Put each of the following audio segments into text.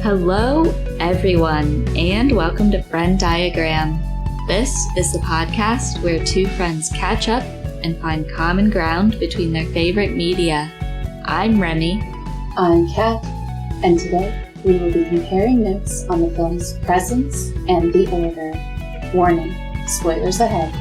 Hello, everyone, and welcome to FrennDiagram. This is the podcast where two friends catch up and find common ground between their favorite media. I'm Remy. I'm Kat, and today we will be comparing notes on the film's presence and the order. Warning, spoilers ahead.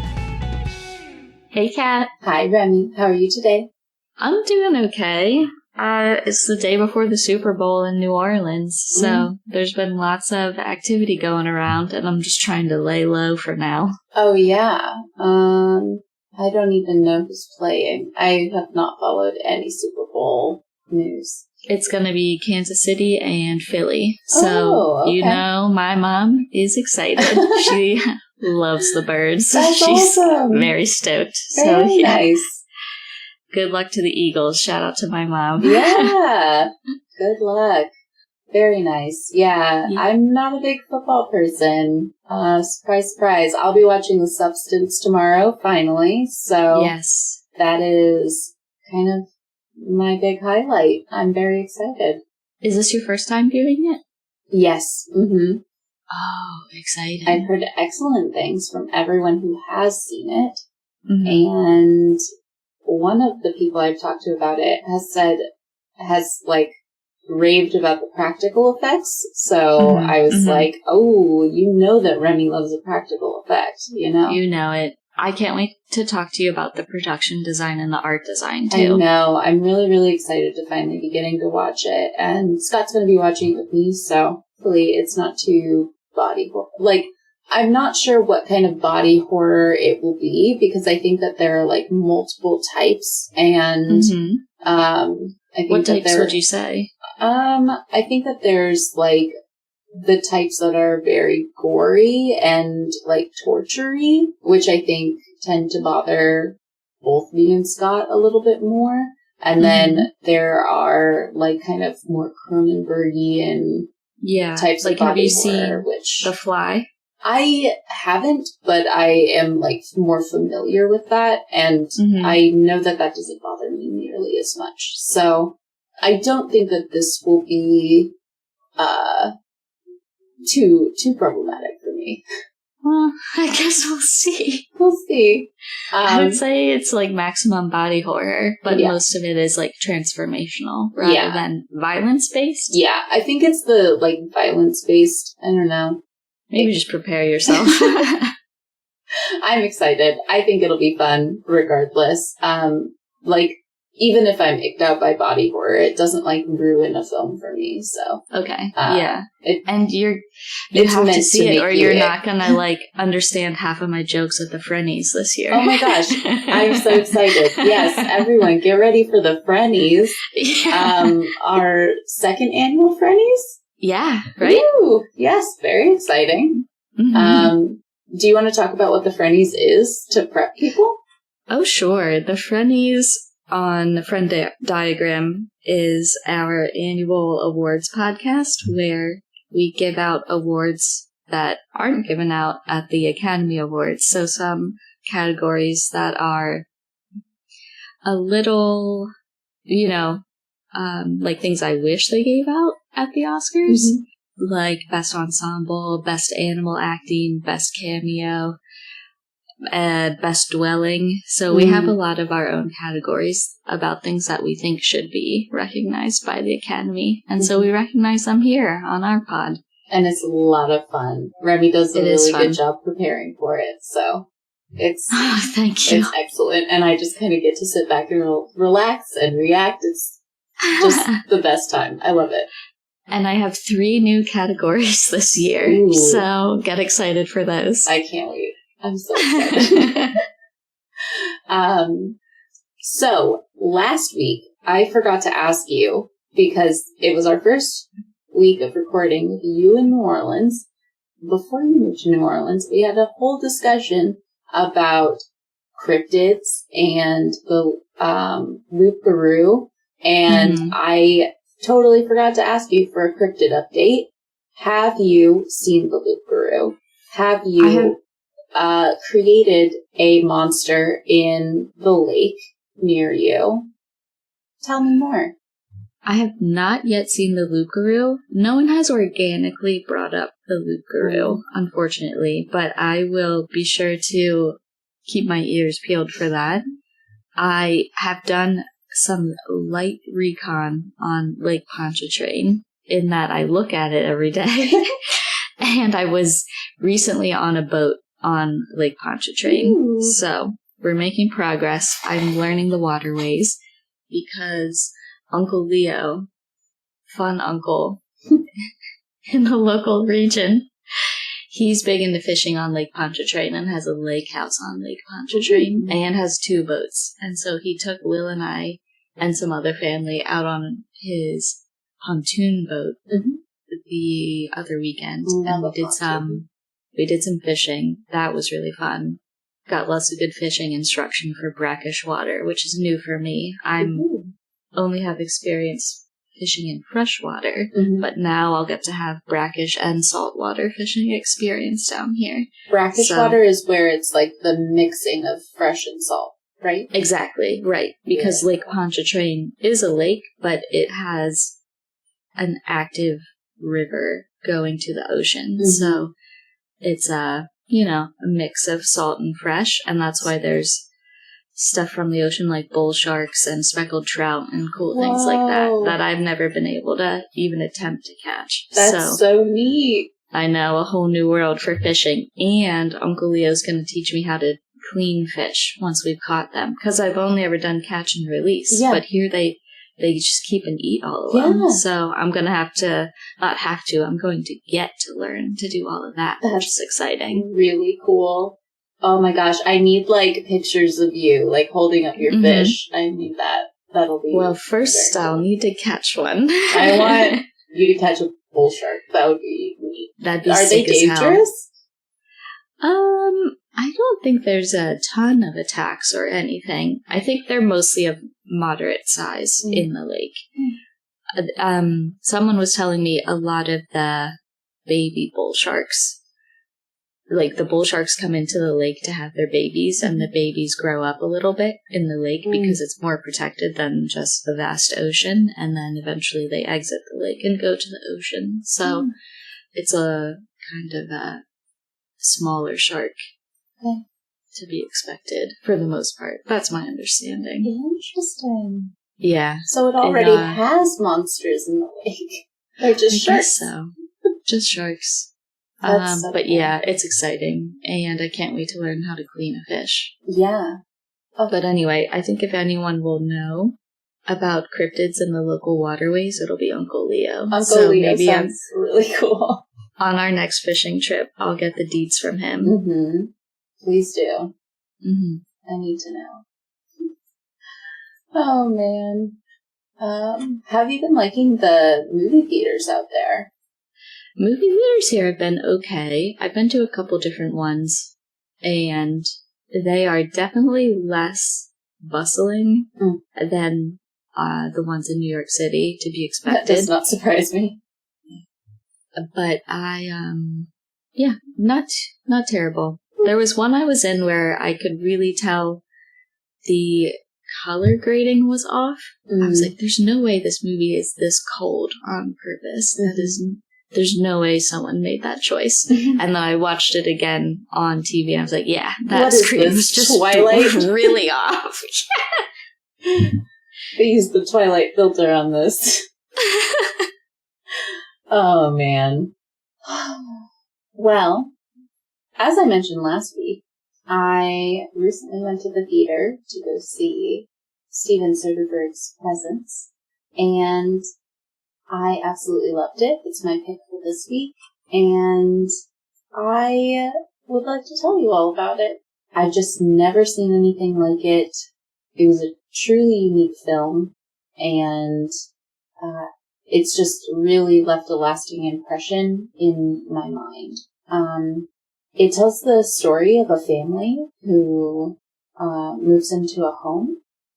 Hey, Kat. Hi, Remy. How are you today? I'm doing okay. It's the day before the Super Bowl in New Orleans, so there's been lots of activity going around, and I'm just trying to lay low for now. Oh, yeah. I don't even know who's playing. I have not followed any Super Bowl news. It's going to be Kansas City and Philly, so okay. You know my mom is excited. She loves the Birds. That's She's awesome. very stoked. Very nice. Good luck to the Eagles. Shout out to my mom. Yeah. Good luck. Very nice. Yeah. I'm not a big football person. Surprise, surprise. I'll be watching The Substance tomorrow, finally. So yes, that is kind of my big highlight. I'm very excited. Is this your first time viewing it? Yes. Mm-hmm. Oh, exciting. I've heard excellent things from everyone who has seen it. Mm-hmm. And one of the people I've talked to about it has raved about the practical effects. So I was like, oh, you know that Remy loves a practical effect, you know? You know it. I can't wait to talk to you about the production design and the art design, too. I know. I'm really, really excited to finally be getting to watch it. And Scott's going to be watching it with me, so hopefully it's not too body horror. I'm not sure what kind of body horror it will be, because I think that there are, multiple types, and I think what types would you say? I think that there's, the types that are very gory and, torture-y, which I think tend to bother both me and Scott a little bit more. And then there are, kind of more Cronenbergian types of body have you horror, seen The Fly? I haven't, but I am, more familiar with that, and I know that doesn't bother me nearly as much. So I don't think that this will be too problematic for me. Well, I guess we'll see. We'll see. I would say it's maximum body horror, but most of it is transformational rather than violence-based. Yeah, I think it's the violence-based. I don't know. Maybe just prepare yourself. I'm excited. I think it'll be fun regardless. Even if I'm icked out by body horror, it doesn't ruin a film for me. So okay, yeah, and you have to see it, or you're not gonna understand half of my jokes at the Frennies this year. Oh my gosh, I'm so excited! Yes, everyone, get ready for the Frennies. Yeah. Our second annual Frennies. Yeah, right. Woo! Yes, very exciting. Mm-hmm. Do you want to talk about what the Frennies is to prep people? Oh, sure. The Frennies on the FrennDiagram is our annual awards podcast where we give out awards that aren't given out at the Academy Awards. So some categories that are a little, things I wish they gave out at the Oscars, like Best Ensemble, Best Animal Acting, Best Cameo, Best Dwelling. So we have a lot of our own categories about things that we think should be recognized by the Academy. And so we recognize them here on our pod. And it's a lot of fun. Remy does a really good job preparing for it. So it's thank you. It's excellent. And I just kind of get to sit back and relax and react. It's just the best time. I love it. And I have 3 new categories this year. Ooh. So get excited for those. I can't wait. I'm so excited. So last week, I forgot to ask you, because it was our first week of recording with you in New Orleans. Before you moved to New Orleans, we had a whole discussion about cryptids and the loup-garou, and I totally forgot to ask you for a cryptid update. Have you seen the loup-garou? Have you created a monster in the lake near you? Tell me more. I have not yet seen the Lucaroo. No one has organically brought up the Lucaroo, unfortunately, but I will be sure to keep my ears peeled for that. I have done some light recon on Lake Pontchartrain in that I look at it every day. And I was recently on a boat on Lake Pontchartrain. So we're making progress. I'm learning the waterways because Uncle Leo, fun uncle in the local region, he's big into fishing on Lake Pontchartrain and has a lake house on Lake Pontchartrain and has 2 boats. And so he took Will and I and some other family out on his pontoon boat the other weekend, and we did some fishing. That was really fun. Got lots of good fishing instruction for brackish water, which is new for me. Only have experience fishing in fresh water, but now I'll get to have brackish and saltwater fishing experience down here. Brackish water is where it's like the mixing of fresh and salt. Right? Exactly, right. Because Lake Pontchartrain is a lake, but it has an active river going to the ocean. So it's a mix of salt and fresh, and that's why there's stuff from the ocean like bull sharks and speckled trout and cool things like that I've never been able to even attempt to catch. That's so neat. I know, a whole new world for fishing. And Uncle Leo's going to teach me how to clean fish once we've caught them, because I've only ever done catch and release, but here they just keep and eat all of them. So I'm going to I'm going to get to learn to do all of that, which is exciting. Really cool. Oh my gosh, I need like pictures of you like holding up your fish. I need that. That'll be first I'll need to catch one. I want you to catch a bull shark. That would be neat. That'd be Are they dangerous? I don't think there's a ton of attacks or anything. I think they're mostly of moderate size in the lake. Someone was telling me a lot of the baby bull sharks, like the bull sharks come into the lake to have their babies, and the babies grow up a little bit in the lake because it's more protected than just the vast ocean, and then eventually they exit the lake and go to the ocean. So it's a kind of a smaller shark to be expected for the most part. That's my understanding. Interesting. Yeah. So it already has monsters in the lake. They're just sharks. So just sharks. So but yeah, it's exciting, and I can't wait to learn how to clean a fish. Yeah. But anyway, I think if anyone will know about cryptids in the local waterways, it'll be Uncle Leo. Uncle Leo sounds really cool. On our next fishing trip, I'll get the deets from him. Please do. I need to know. Oh, man. Have you been liking the movie theaters out there? Movie theaters here have been okay. I've been to a couple different ones, and they are definitely less bustling than the ones in New York City, to be expected. That does not surprise me. But not terrible. There was one I was in where I could really tell the color grading was off. I was like, there's no way this movie is this cold on purpose. There's no way someone made that choice. And then I watched it again on TV, and I was like, yeah, that screen was just Twilight? really off. They used the Twilight filter on this. Oh, man. Well, as I mentioned last week, I recently went to the theater to go see Steven Soderbergh's Presence, and I absolutely loved it. It's my pick for this week, and I would like to tell you all about it. I've just never seen anything like it. It was a truly unique film, and it's just really left a lasting impression in my mind. It tells the story of a family who moves into a home.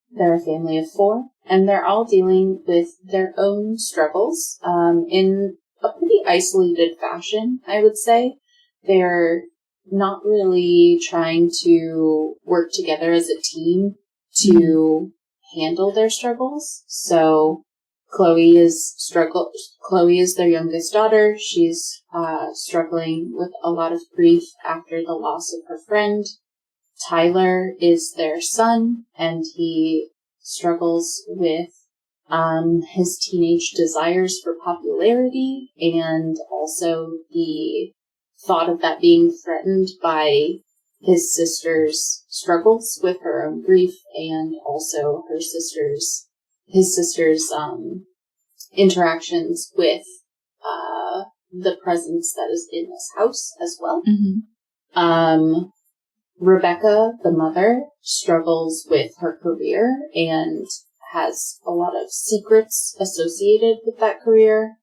They're a family of 4, and they're all dealing with their own struggles in a pretty isolated fashion, I would say. They're not really trying to work together as a team to handle their struggles. So Chloe is their youngest daughter. She's struggling with a lot of grief after the loss of her friend. Tyler is their son, and he struggles with his teenage desires for popularity, and also the thought of that being threatened by his sister's struggles with her own grief, and also his sister's interactions with the presence that is in this house as well. Mm-hmm. Rebecca, the mother, struggles with her career and has a lot of secrets associated with that career.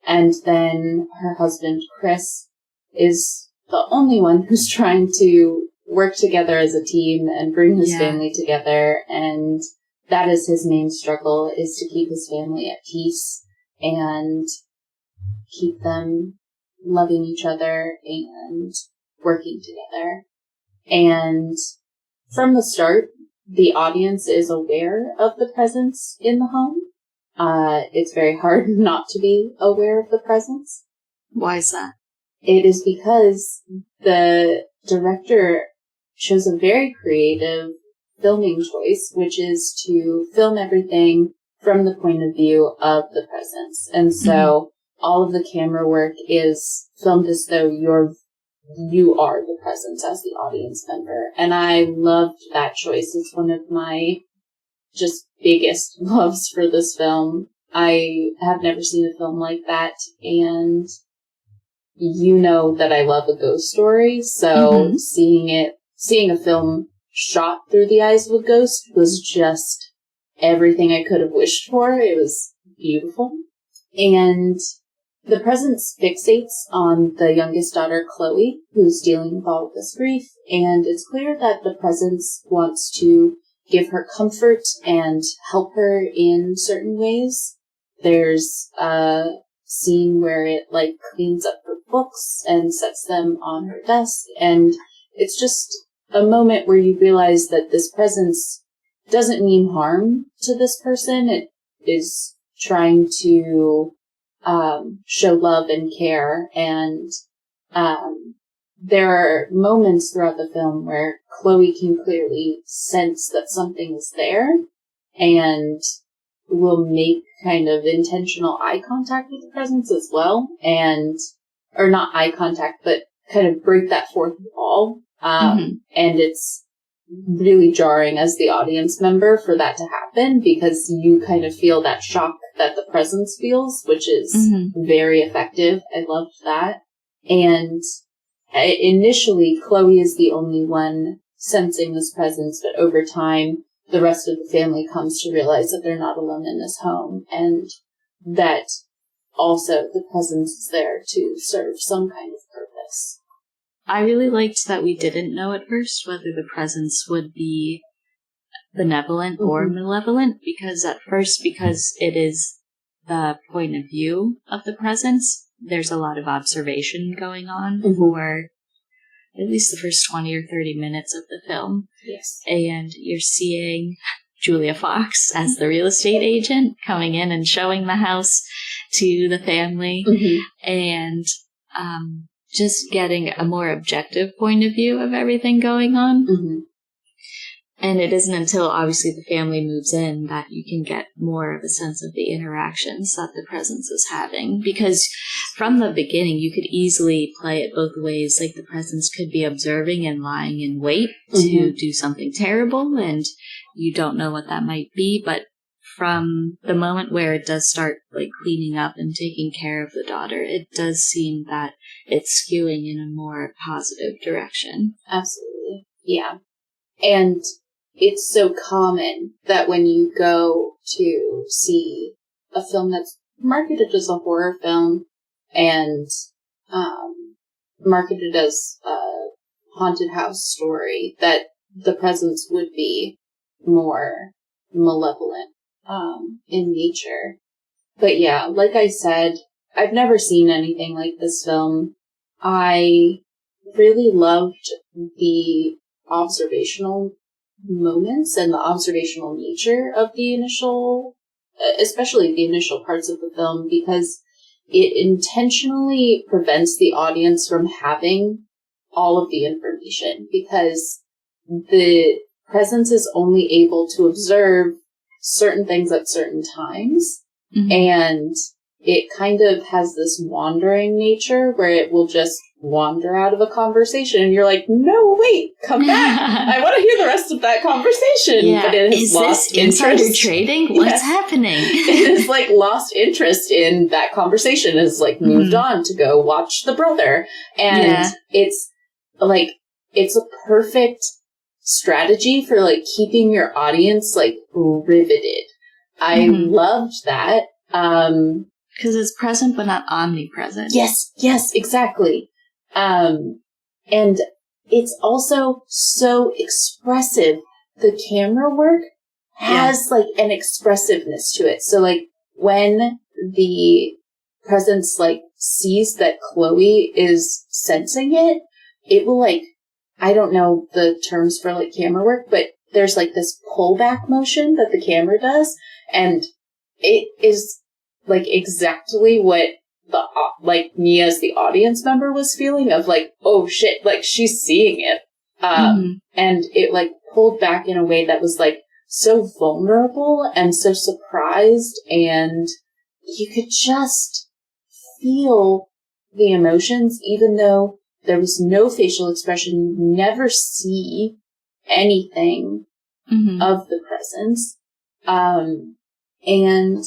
And then her husband, Chris, is the only one who's trying to work together as a team and bring his family together. And that is his main struggle, is to keep his family at peace and keep them loving each other and working together. And from the start, the audience is aware of the presence in the home. It's very hard not to be aware of the presence. Why is that? It is because the director chose a very creative filming choice, which is to film everything from the point of view of the presence. And so all of the camera work is filmed as though you are the presence as the audience member. And I loved that choice. It's one of my just biggest loves for this film. I have never seen a film like that, and you know that I love a ghost story, so seeing a film shot through the eyes of a ghost was just everything I could have wished for. It was beautiful. And the presence fixates on the youngest daughter, Chloe, who's dealing with all of this grief, and it's clear that the presence wants to give her comfort and help her in certain ways. There's a scene where it cleans up her books and sets them on her desk, and it's just a moment where you realize that this presence doesn't mean harm to this person. It is trying to show love and care, and there are moments throughout the film where Chloe can clearly sense that something is there and will make kind of intentional eye contact with the presence as well, or not eye contact, but kind of break that fourth wall. And it's really jarring as the audience member for that to happen, because you kind of feel that shock that the presence feels, which is very effective. I loved that. And initially, Chloe is the only one sensing this presence, but over time, the rest of the family comes to realize that they're not alone in this home, and that also the presence is there to serve some kind of purpose. I really liked that we didn't know at first whether the presence would be benevolent or malevolent, because it is the point of view of the presence, there's a lot of observation going on for at least the first 20 or 30 minutes of the film. Yes. And you're seeing Julia Fox as the real estate agent coming in and showing the house to the family, and just getting a more objective point of view of everything going on. And it isn't until, obviously, the family moves in that you can get more of a sense of the interactions that the presence is having. Because from the beginning, you could easily play it both ways. Like, the presence could be observing and lying in wait to do something terrible, and you don't know what that might be. But from the moment where it does start, cleaning up and taking care of the daughter, it does seem that it's skewing in a more positive direction. Absolutely. Yeah. And it's so common that when you go to see a film that's marketed as a horror film and marketed as a haunted house story, that the presence would be more malevolent in nature. But yeah, like I said, I've never seen anything like this film. I really loved the observational moments and the observational nature of the initial especially the initial parts of the film, because it intentionally prevents the audience from having all of the information, because the presence is only able to observe certain things at certain times. Mm-hmm. And it kind of has this wandering nature where it will just wander out of a conversation and you're like, no, wait, come back. I want to hear the rest of that conversation. Yeah. But it has lost interest. Insider trading? What's happening? It has like lost interest in that conversation, has like moved on to go watch the brother. And it's like, it's a perfect strategy for like keeping your audience like riveted. I loved that. Because it's present but not omnipresent. Yes, exactly. And it's also so expressive. The camera work has like an expressiveness to it. So like when the presence like sees that Chloe is sensing it, it will like, I don't know the terms for like camera work, but there's like this pullback motion that the camera does. And it is like exactly what the like me as the audience member was feeling, of like, oh shit, like she's seeing it. And it like pulled back in a way that was like so vulnerable and so surprised, and you could just feel the emotions, even though there was no facial expression. You never see anything of the presence. And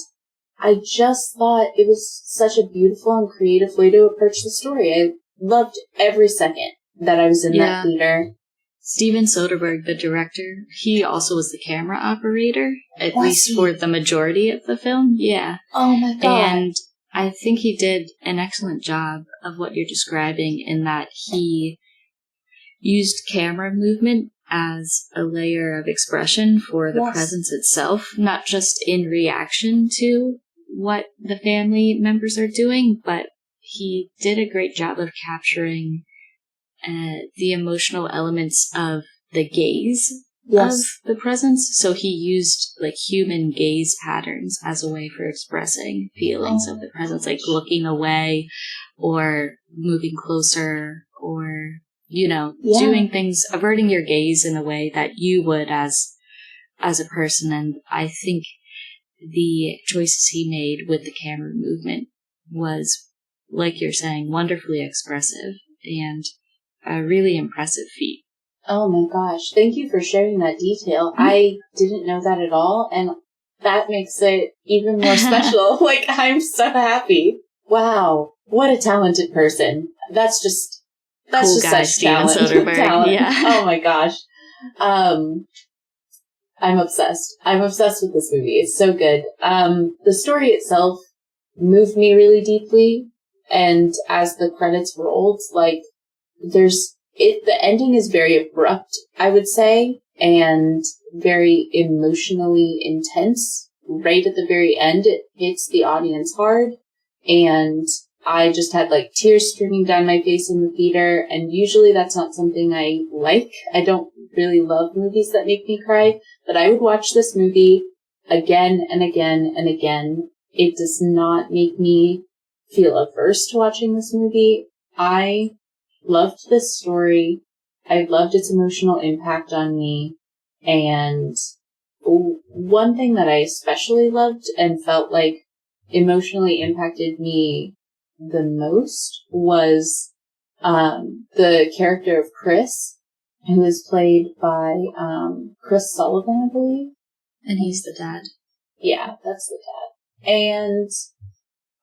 I just thought it was such a beautiful and creative way to approach the story. I loved every second that I was in that theater. Steven Soderbergh, the director, he also was the camera operator, at least for the majority of the film. Yeah. Oh my God. And I think he did an excellent job of what you're describing, in that he used camera movement as a layer of expression for the presence itself, not just in reaction to what the family members are doing, but he did a great job of capturing the emotional elements of the gaze of the presence. So he used like human gaze patterns as a way for expressing feelings of the presence, like looking away or moving closer, or, you know, doing things, averting your gaze in a way that you would as a person. And I think the choices he made with the camera movement was, like you're saying, wonderfully expressive and a really impressive feat. Oh my gosh. Thank you for sharing that detail. I didn't know that at all, and that makes it even more special. Like, I'm so happy. Wow. What a talented person. That's just cool guy, such talent. Soderbergh. Yeah. Oh my gosh. I'm obsessed. I'm obsessed with this movie. It's so good. The story itself moved me really deeply, and as the credits rolled, like, the ending is very abrupt, I would say, and very emotionally intense. Right at the very end, it hits the audience hard, and I just had like tears streaming down my face in the theater, and usually that's not something I like. I don't really love movies that make me cry, but I would watch this movie again and again and again. It does not make me feel averse to watching this movie. I loved this story. I loved its emotional impact on me. And one thing that I especially loved and felt like emotionally impacted me the most was the character of Chris, who is played by Chris Sullivan, I believe. And he's the dad. Yeah, that's the dad. And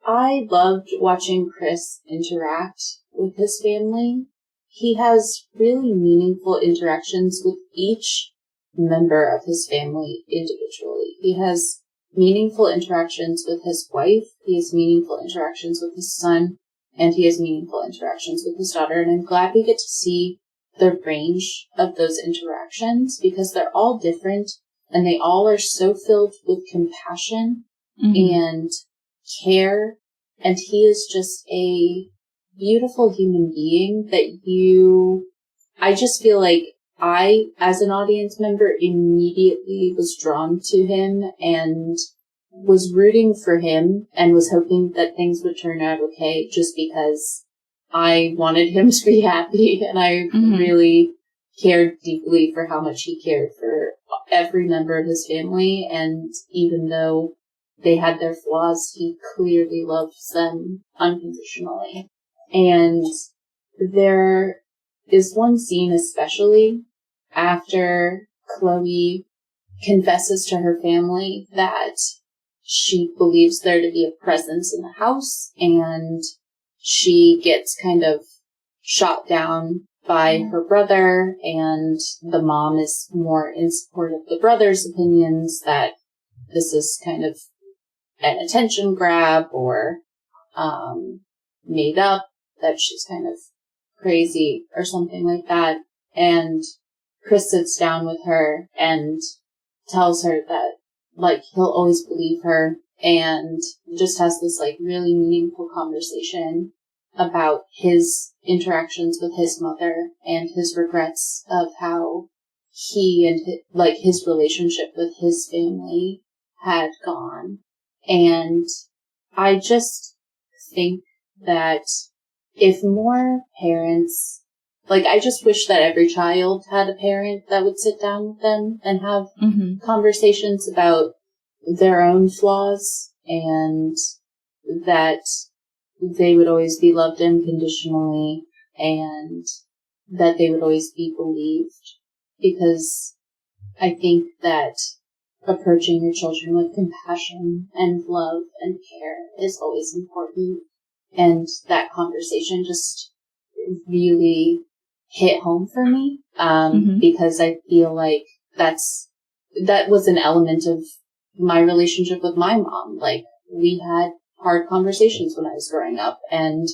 I loved watching Chris interact with his family. He has really meaningful interactions with each member of his family individually. He has meaningful interactions with his wife, he has meaningful interactions with his son, and he has meaningful interactions with his daughter. And I'm glad we get to see the range of those interactions, because they're all different, and they all are so filled with compassion and care. And he is just a beautiful human being that I just feel like I, as an audience member, immediately was drawn to him and was rooting for him and was hoping that things would turn out okay just because I wanted him to be happy, and I really cared deeply for how much he cared for every member of his family, and even though they had their flaws, he clearly loves them unconditionally. And there is one scene especially after Chloe confesses to her family that she believes there to be a presence in the house, and she gets kind of shot down by her brother, and the mom is more in support of the brother's opinions that this is kind of an attention grab or made up, that she's kind of crazy or something like that. And Chris sits down with her and tells her that, like, he'll always believe her, and just has this, like, really meaningful conversation about his interactions with his mother and his regrets of how he and his relationship with his family had gone. And I just think that if more parents, I just wish that every child had a parent that would sit down with them and have conversations about their own flaws, and that they would always be loved unconditionally, and that they would always be believed. Because I think that approaching your children with compassion and love and care is always important. And that conversation just really hit home for me, because I feel like that was an element of my relationship with my mom. Like, we had hard conversations when I was growing up, and,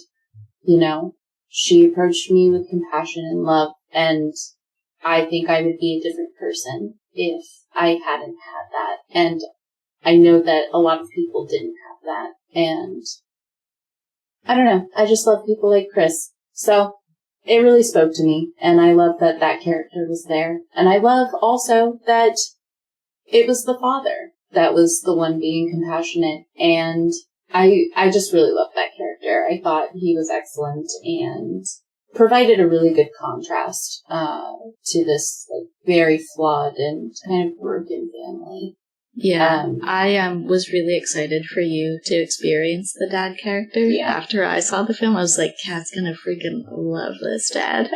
she approached me with compassion and love, and I think I would be a different person if I hadn't had that. And I know that a lot of people didn't have that, and I don't know, I just love people like Chris. So it really spoke to me, and I love that that character was there. And I love also that it was the father that was the one being compassionate, and I just really loved that character. I thought he was excellent and provided a really good contrast to this very flawed and kind of broken family. Yeah, I was really excited for you to experience the dad character. Yeah. After I saw the film, I was like, Kat's gonna freaking love this dad.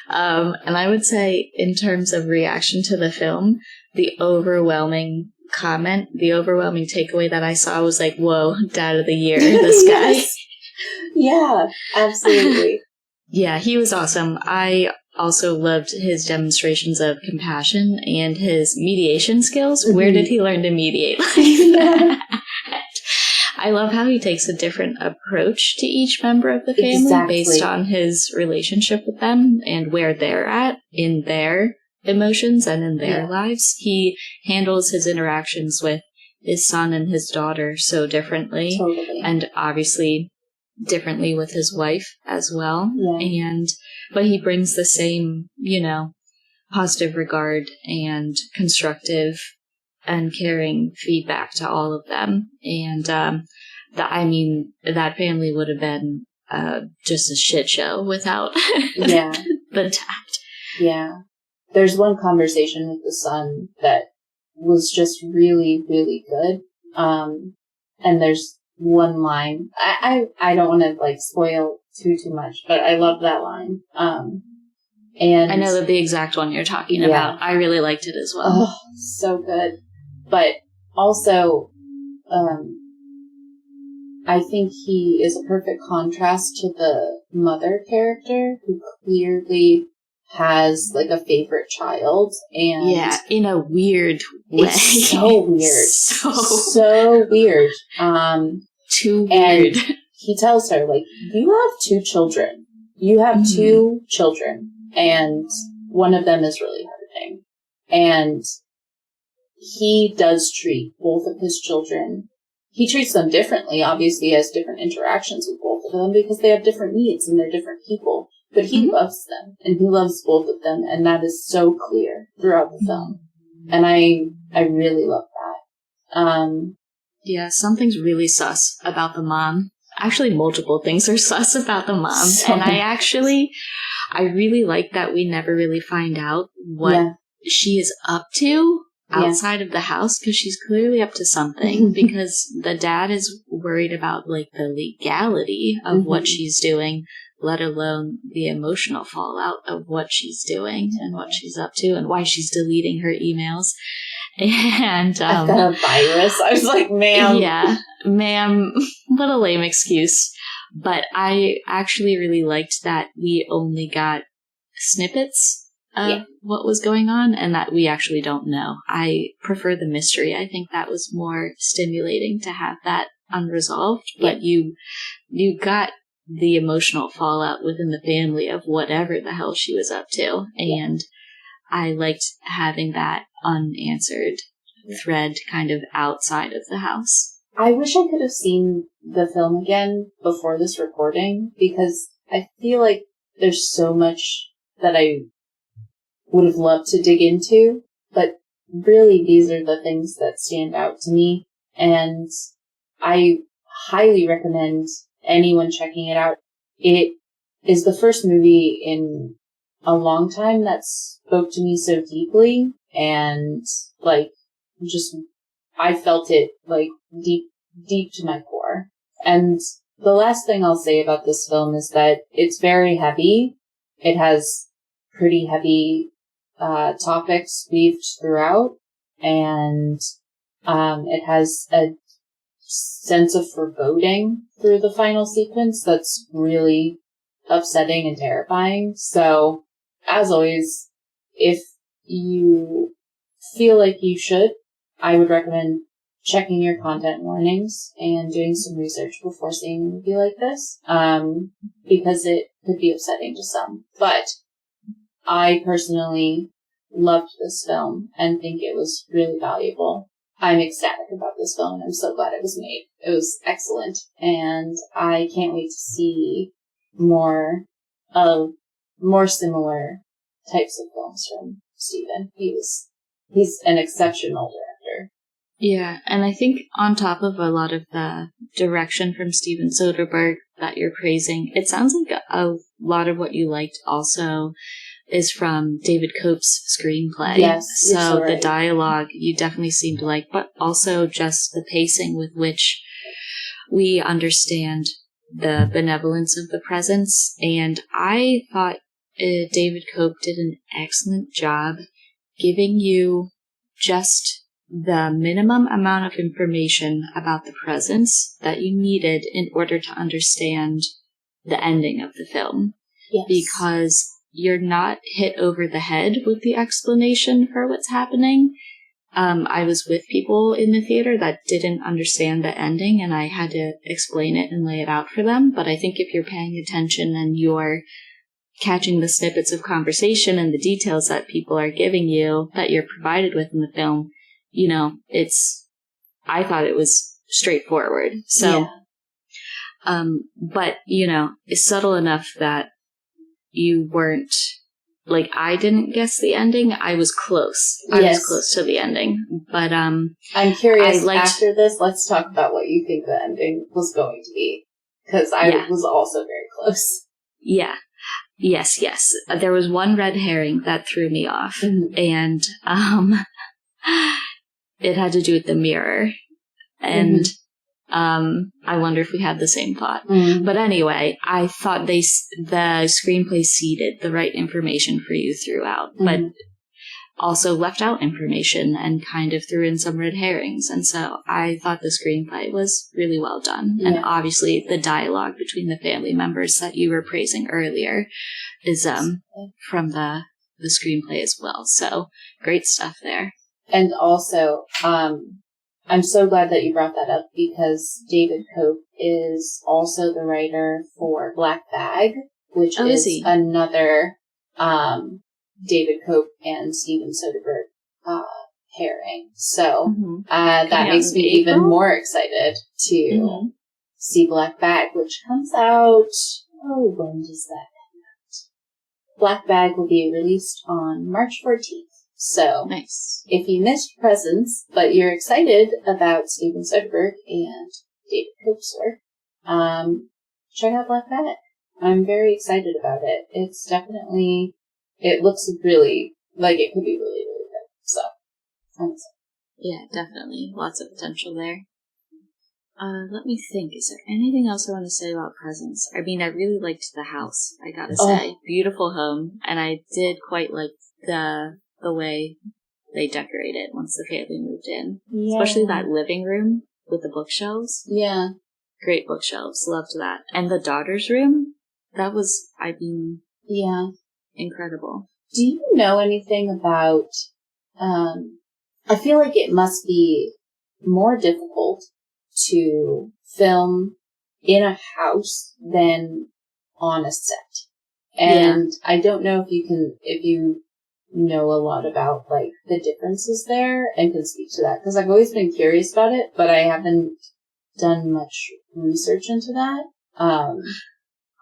And I would say, in terms of reaction to the film, the overwhelming takeaway that I saw was like, whoa, dad of the year, this guy. Yes. Yeah, absolutely. Yeah, he was awesome. I also loved his demonstrations of compassion and his mediation skills. Where did he learn to mediate like that? I love how he takes a different approach to each member of the family based on his relationship with them and where they're at in their emotions and in their lives. He handles his interactions with his son and his daughter so differently. Totally. And obviously differently with his wife as well. Yeah. But he brings the same, positive regard and constructive and caring feedback to all of them. And that family would have been just a shit show without the tact. Yeah. There's one conversation with the son that was just really, really good. And there's one line. I don't want to spoil too much, but I love that line. And I know that the exact one you're talking about. I really liked it as well. Oh, so good. But also, I think he is a perfect contrast to the mother character, who clearly has a favorite child, and in a weird way. It's so weird. so weird. Too weird. And he tells her, you have 2 children. You have 2 children, and one of them is really hurting. And he does treat both of his children. He treats them differently. Obviously, he has different interactions with both of them because they have different needs and they're different people. But he loves them, and he loves both of them, and that is so clear throughout the film. And I really love that. Yeah, something's really sus about the mom. Actually, multiple things are sus about the mom. And I really like that we never really find out what she is up to outside of the house, because she's clearly up to something, because the dad is worried about, like, the legality of what she's doing, let alone the emotional fallout of what she's doing and what she's up to and why she's deleting her emails. And I've got a virus. I was like, ma'am. Yeah, ma'am, what a lame excuse. But I actually really liked that we only got snippets of what was going on, and that we actually don't know. I prefer the mystery. I think that was more stimulating to have that unresolved, but you got the emotional fallout within the family of whatever the hell she was up to, and I liked having that unanswered thread kind of outside of the house. I wish I could have seen the film again before this recording, because I feel like there's so much that I would have loved to dig into, but really these are the things that stand out to me, and I highly recommend anyone checking it out. It is the first movie in a long time that spoke to me so deeply, and like, just, I felt it like deep to my core. And the last thing I'll say about this film is that it's very heavy. It has pretty heavy topics weaved throughout, and it has a sense of foreboding through the final sequence that's really upsetting and terrifying. So, as always, if you feel like you should, I would recommend checking your content warnings and doing some research before seeing a movie like this, because it could be upsetting to some. But I personally loved this film and think it was really valuable. I'm ecstatic about this film, and I'm so glad it was made. It was excellent, and I can't wait to see more similar types of films from Steven. He's an exceptional director. Yeah, and I think on top of a lot of the direction from Steven Soderbergh that you're praising, it sounds like a lot of what you liked also is from David Cope's screenplay. Yes, so right. The dialogue you definitely seemed to like, but also just the pacing with which we understand the benevolence of the presence. And I thought David Cope did an excellent job giving you just the minimum amount of information about the presence that you needed in order to understand the ending of the film. Yes. Because you're not hit over the head with the explanation for what's happening. I was with people in the theater that didn't understand the ending, and I had to explain it and lay it out for them. But I think if you're paying attention and you're catching the snippets of conversation and the details that people are giving you, that you're provided with in the film, you know, I thought it was straightforward. So, but, you know, it's subtle enough that you weren't, like, I didn't guess the ending. I was close. I was close to the ending. But, I'm curious, after this, let's talk about what you think the ending was going to be. Because I was also very close. Yeah. Yes. There was one red herring that threw me off. Mm-hmm. And, it had to do with the mirror. And, I wonder if we had the same thought. Mm-hmm. But anyway, I thought the screenplay seeded the right information for you throughout, but also left out information and kind of threw in some red herrings. And so I thought the screenplay was really well done. Yeah. And obviously the dialogue between the family members that you were praising earlier is from the screenplay as well. So great stuff there. And also, I'm so glad that you brought that up, because David Cope is also the writer for Black Bag, which is another David Cope and Steven Soderbergh pairing. So that makes me even more excited to see Black Bag, which comes out... Oh, when does that come out? Black Bag will be released on March 14th. So, nice. If you missed Presence, but you're excited about Steven Soderbergh and David Koech's work, check out Black Bat. I'm very excited about it. It's definitely, it looks really, like it could be really, really good. So, I'm excited. Yeah, definitely. Lots of potential there. Let me think. Is there anything else I want to say about Presence? I mean, I really liked the house, I gotta say. Beautiful home. And I did quite like the way they decorated once the family moved in. Yeah. Especially that living room with the bookshelves. Yeah. Great bookshelves. Loved that. And the daughter's room, that was, yeah, incredible. Do you know anything about, I feel like it must be more difficult to film in a house than on a set. And I don't know if you know a lot about, like, the differences there and can speak to that. Because I've always been curious about it, but I haven't done much research into that.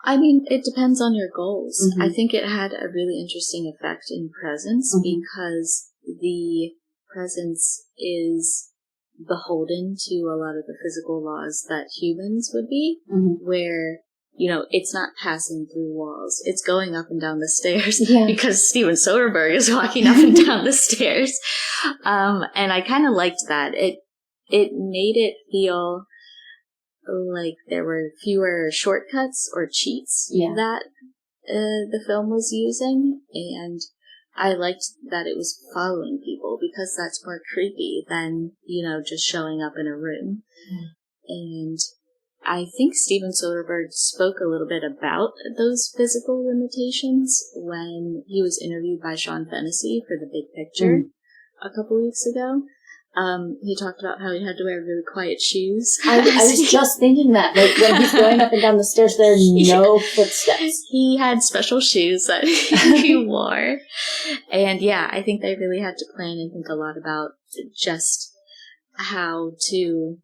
I mean, it depends on your goals. Mm-hmm. I think it had a really interesting effect in Presence because the presence is beholden to a lot of the physical laws that humans would be, where, you know, it's not passing through walls. It's going up and down the stairs because Steven Soderbergh is walking up and down the stairs. And I kind of liked that. It made it feel like there were fewer shortcuts or cheats that the film was using, and I liked that it was following people because that's more creepy than, you know, just showing up in a room. And I think Steven Soderbergh spoke a little bit about those physical limitations when he was interviewed by Sean Fennessy for The Big Picture a couple weeks ago. He talked about how he had to wear really quiet shoes. I was just thinking that, like, when he's going up and down the stairs, there are no footsteps. He had special shoes that he wore. And yeah, I think they really had to plan and think a lot about just how to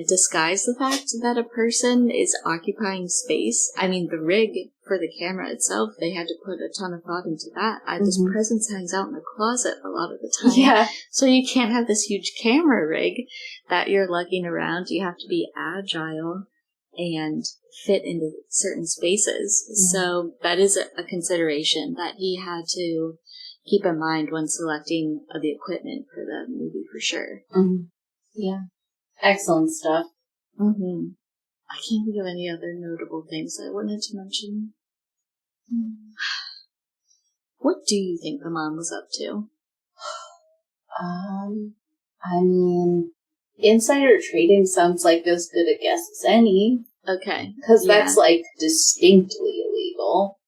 disguise the fact that a person is occupying space. I mean, the rig for the camera itself, they had to put a ton of thought into that. This presence hangs out in the closet a lot of the time. Yeah. So you can't have this huge camera rig that you're lugging around. You have to be agile and fit into certain spaces. So that is a consideration that he had to keep in mind when selecting the equipment for the movie, for sure. Yeah. Excellent stuff. I can't think of any other notable things I wanted to mention. What do you think the mom was up to? I mean, insider trading sounds like as good a guess as any. Okay. Because that's, like, distinctly illegal.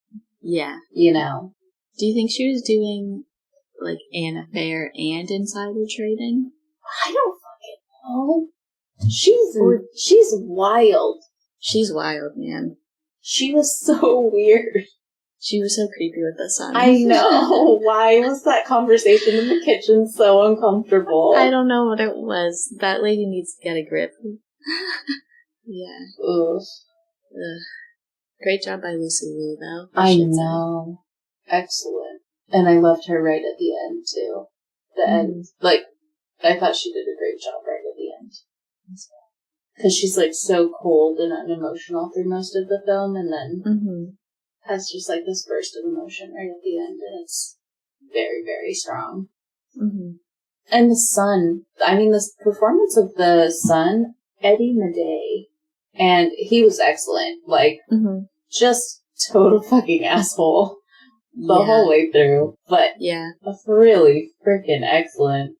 Yeah. You know. Do you think she was doing, like, an affair and insider trading? I don't fucking know. She's wild. She's wild, man. She was so weird. She was so creepy with the son. I know. Why was that conversation in the kitchen so uncomfortable? I don't know what it was. That lady needs to get a grip. Yeah. Ugh. Great job by Lucy Liu, though. I know. Excellent. And I loved her right at the end, too. The end. Like, I thought she did a great job right at the end. Because she's, like, so cold and unemotional through most of the film, and then has just, like, this burst of emotion right at the end, and it's very, very strong. And the son, I mean, the performance of the son, Eddie Medei, and he was excellent. Like, just total fucking asshole the whole way through, but really freaking excellent.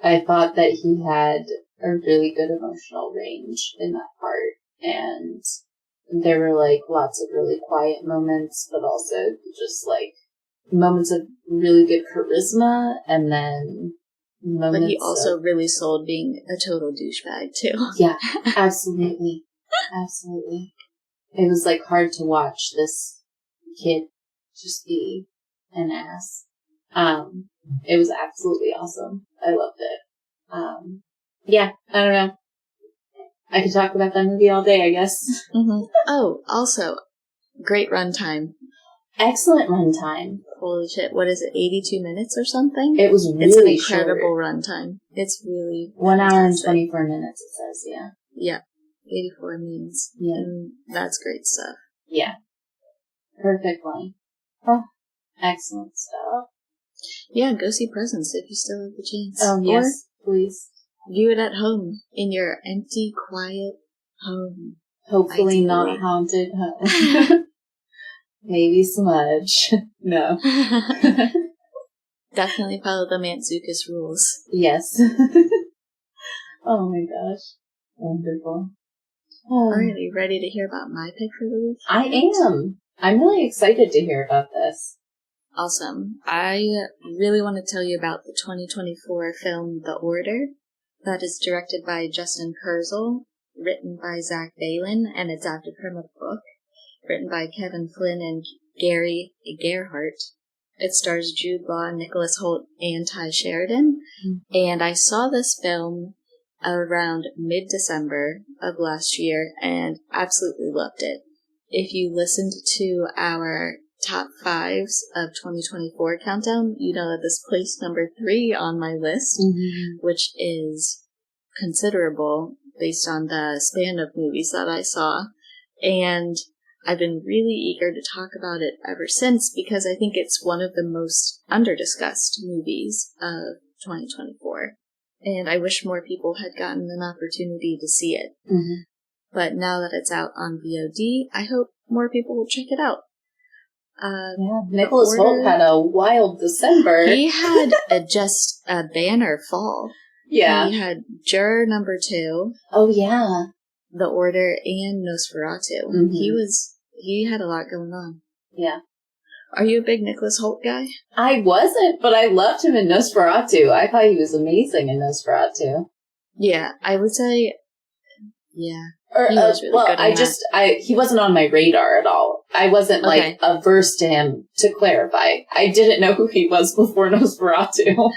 I thought that he had a really good emotional range in that part, and there were, like, lots of really quiet moments, but also just, like, moments of really good charisma, and then moments But he also really sold being a total douchebag, too. Yeah, absolutely. Absolutely. It was, like, hard to watch this kid just be an ass. It was absolutely awesome. I loved it. Yeah, I don't know. I could talk about that movie all day, I guess. Oh, also, great runtime. excellent runtime. Holy shit, what is it, 82 minutes or something? It was really It's an incredible short. runtime. It's really 1 hour and fantastic. 24 minutes, it says, yeah. Yeah, 84 means. Yeah. And that's great stuff. Yeah. Perfect length. Oh, excellent stuff. Yeah, go see Presents if you still have the chance. Oh, yes, please. View it at home, in your empty, quiet home. Hopefully Ideally. not haunted home. Maybe smudge. No. Definitely follow the Mantzukas rules. Yes. Oh my gosh. Wonderful. Alright, are you ready to hear about my pick for the week? I am. I'm really excited to hear about this. Awesome. I really want to tell you about the 2024 film The Order, that is directed by Justin Kurzel, written by Zach Balin, and adapted from a book written by Kevin Flynn and Gary Gerhardt. It stars Jude Law, Nicholas Hoult, and Ty Sheridan. And I saw this film around mid-December of last year and absolutely loved it. If you listened to our top 5s of 2024 countdown, you know that this placed number 3 on my list, which is considerable based on the span of movies that I saw. And I've been really eager to talk about it ever since because I think it's one of the most under-discussed movies of 2024. And I wish more people had gotten an opportunity to see it. But now that it's out on VOD, I hope more people will check it out. Nicholas Hoult had a wild December. He had just a banner fall. Yeah. He had Juror number 2. Oh, yeah. The Order, and Nosferatu. He had a lot going on. Yeah. Are you a big Nicholas Hoult guy? I wasn't, but I loved him in Nosferatu. I thought he was amazing in Nosferatu. Yeah, I would say, yeah. Or, he was really good in that. He wasn't on my radar at all. I wasn't, averse to him, to clarify. I didn't know who he was before Nosferatu.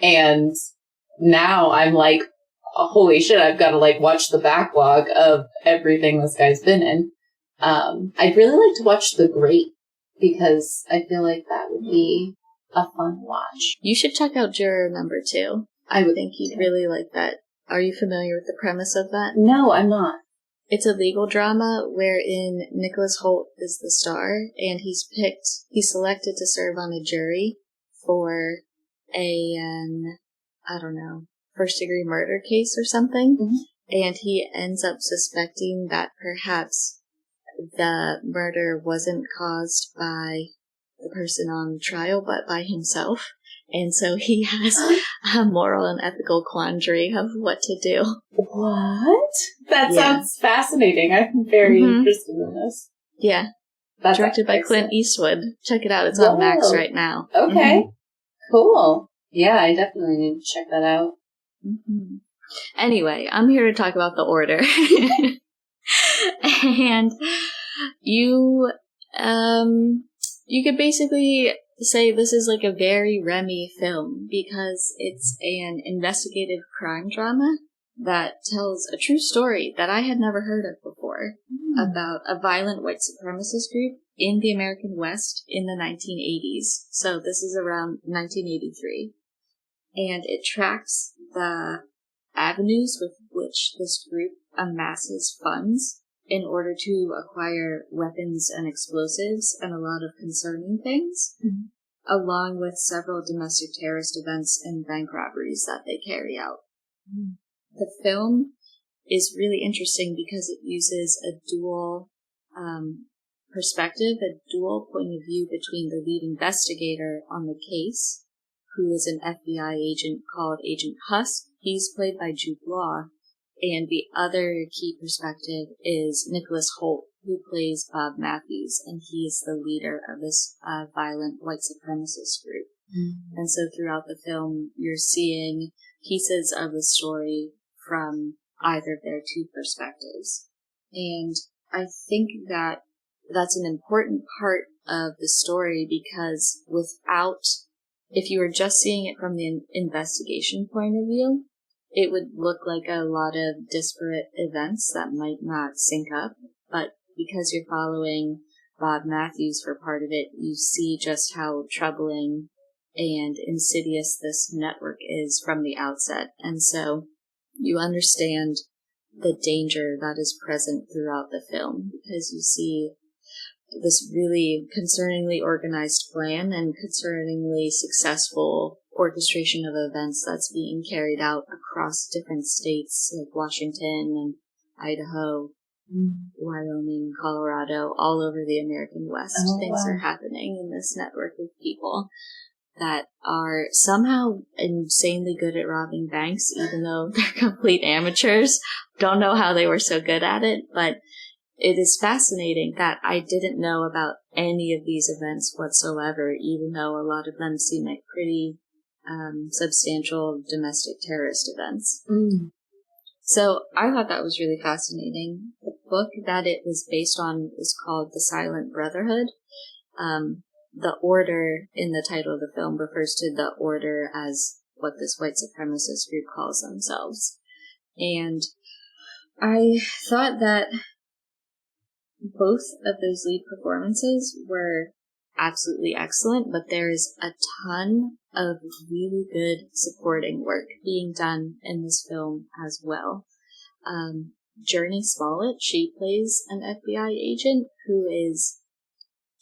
And now I'm like, oh, holy shit, I've got to, watch the backlog of everything this guy's been in. I'd really like to watch The Great, because I feel like that would be a fun watch. You should check out Juror number 2. I would think you'd really like that. Are you familiar with the premise of that? No, I'm not. It's a legal drama wherein Nicholas Hoult is the star, and he's selected to serve on a jury for first-degree murder case or something, and he ends up suspecting that perhaps the murder wasn't caused by the person on trial, but by himself. And so he has a moral and ethical quandary of what to do. What? That sounds fascinating. I'm very interested in this. Yeah. That's directed by Clint Eastwood. Check it out. It's on Max right now. Okay. Cool. Yeah, I definitely need to check that out. Anyway, I'm here to talk about The Order. And you could basically say this is like a very Remy film because it's an investigative crime drama that tells a true story that I had never heard of before about a violent white supremacist group in the American West in the 1980s. So this is around 1983. And it tracks the avenues with which this group amasses funds in order to acquire weapons and explosives and a lot of concerning things, along with several domestic terrorist events and bank robberies that they carry out. The film is really interesting because it uses a dual perspective, a dual point of view between the lead investigator on the case, who is an FBI agent called Agent Husk. He's played by Jude Law. And the other key perspective is Nicholas Hoult, who plays Bob Matthews, and he's the leader of this violent white supremacist group. And so throughout the film, you're seeing pieces of the story from either of their two perspectives. And I think that that's an important part of the story because if you were just seeing it from the investigation point of view, it would look like a lot of disparate events that might not sync up. But because you're following Bob Matthews for part of it, you see just how troubling and insidious this network is from the outset. And so you understand the danger that is present throughout the film, because you see this really concerningly organized plan and concerningly successful orchestration of events that's being carried out across different states like Washington and Idaho, Wyoming, Colorado, all over the American West. Things are happening in this network of people that are somehow insanely good at robbing banks, even though they're complete amateurs. Don't know how they were so good at it, but it is fascinating that I didn't know about any of these events whatsoever, even though a lot of them seem like pretty substantial domestic terrorist events. So I thought that was really fascinating. The book that it was based on is called The Silent Brotherhood. The order in the title of the film refers to the order as what this white supremacist group calls themselves. And I thought that both of those lead performances were absolutely excellent, but there's a ton of really good supporting work being done in this film as well. Journey Smollett, she plays an FBI agent who is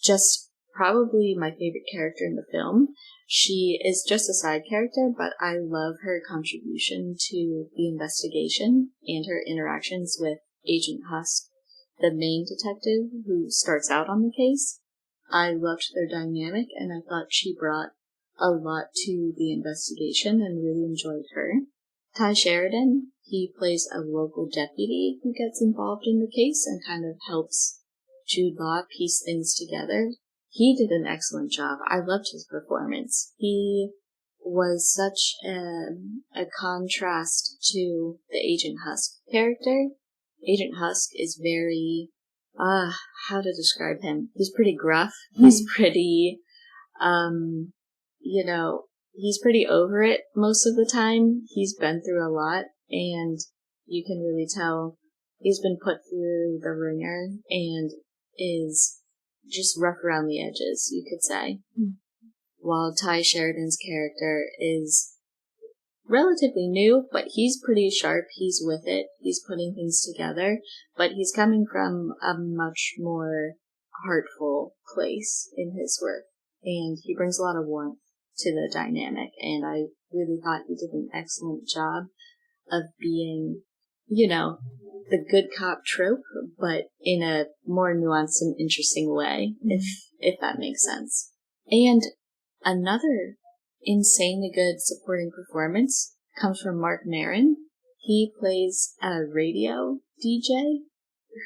just probably my favorite character in the film. She is just a side character, but I love her contribution to the investigation and her interactions with Agent Husk, the main detective who starts out on the case. I loved their dynamic, and I thought she brought a lot to the investigation and really enjoyed her. Ty Sheridan, he plays a local deputy who gets involved in the case and kind of helps Jude Law piece things together. He did an excellent job. I loved his performance. He was such a contrast to the Agent Husk character. Agent Husk is very, how to describe him? He's pretty gruff. He's pretty, he's pretty over it most of the time. He's been through a lot, and you can really tell he's been put through the ringer and is just rough around the edges, you could say. While Ty Sheridan's character is relatively new, but he's pretty sharp. He's with it. He's putting things together, but he's coming from a much more heartful place in his work, and he brings a lot of warmth to the dynamic, and I really thought he did an excellent job of being, the good cop trope, but in a more nuanced and interesting way, if that makes sense. And another insanely good supporting performance comes from Mark Maron. He plays a radio DJ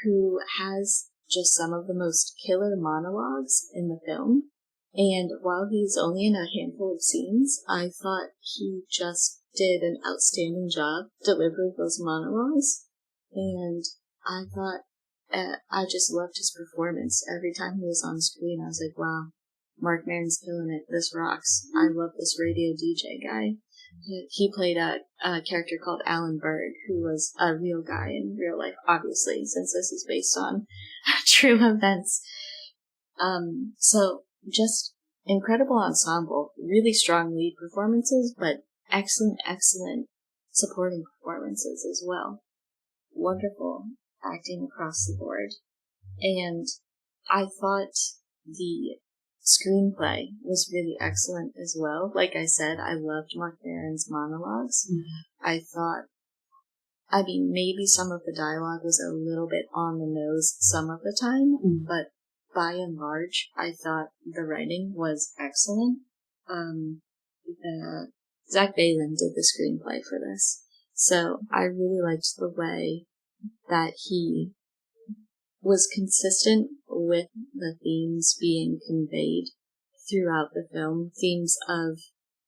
who has just some of the most killer monologues in the film. And while he's only in a handful of scenes, I thought he just did an outstanding job delivering those monologues. And I thought, I just loved his performance. Every time he was on screen, I was like, wow, Mark Maron's killing it. This rocks. I love this radio DJ guy. He played a character called Alan Berg, who was a real guy in real life, obviously, since this is based on true events. So just incredible ensemble, really strong lead performances, but excellent supporting performances as well. Wonderful acting across the board. And I thought the screenplay was really excellent as well. Like I said, I loved Mark Maron's monologues. I thought, maybe some of the dialogue was a little bit on the nose some of the time, but by and large, I thought the writing was excellent. Zach Balin did the screenplay for this, so I really liked the way that he was consistent with the themes being conveyed throughout the film. Themes of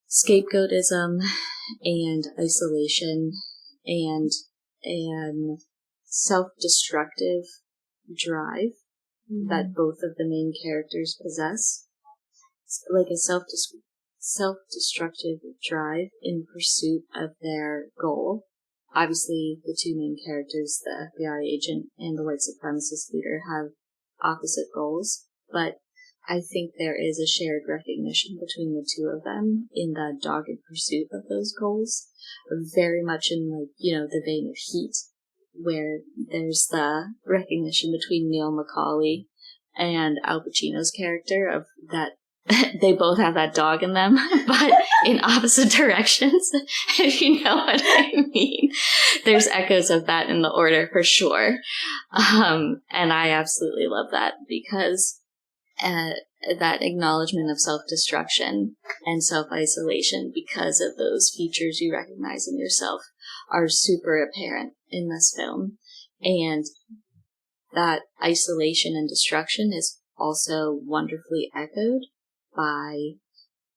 scapegoatism and isolation and an self-destructive drive that both of the main characters possess. Like a self-destructive drive in pursuit of their goal. Obviously, the two main characters, the FBI agent and the white supremacist leader, have opposite goals, but I think there is a shared recognition between the two of them in the dogged pursuit of those goals, very much in, like, the vein of Heat, where there's the recognition between Neil McCauley and Al Pacino's character of that they both have that dog in them, but in opposite directions, if you know what I mean. There's echoes of that in The Order for sure. And I absolutely love that because that acknowledgement of self-destruction and self-isolation because of those features you recognize in yourself are super apparent in this film. And that isolation and destruction is also wonderfully echoed by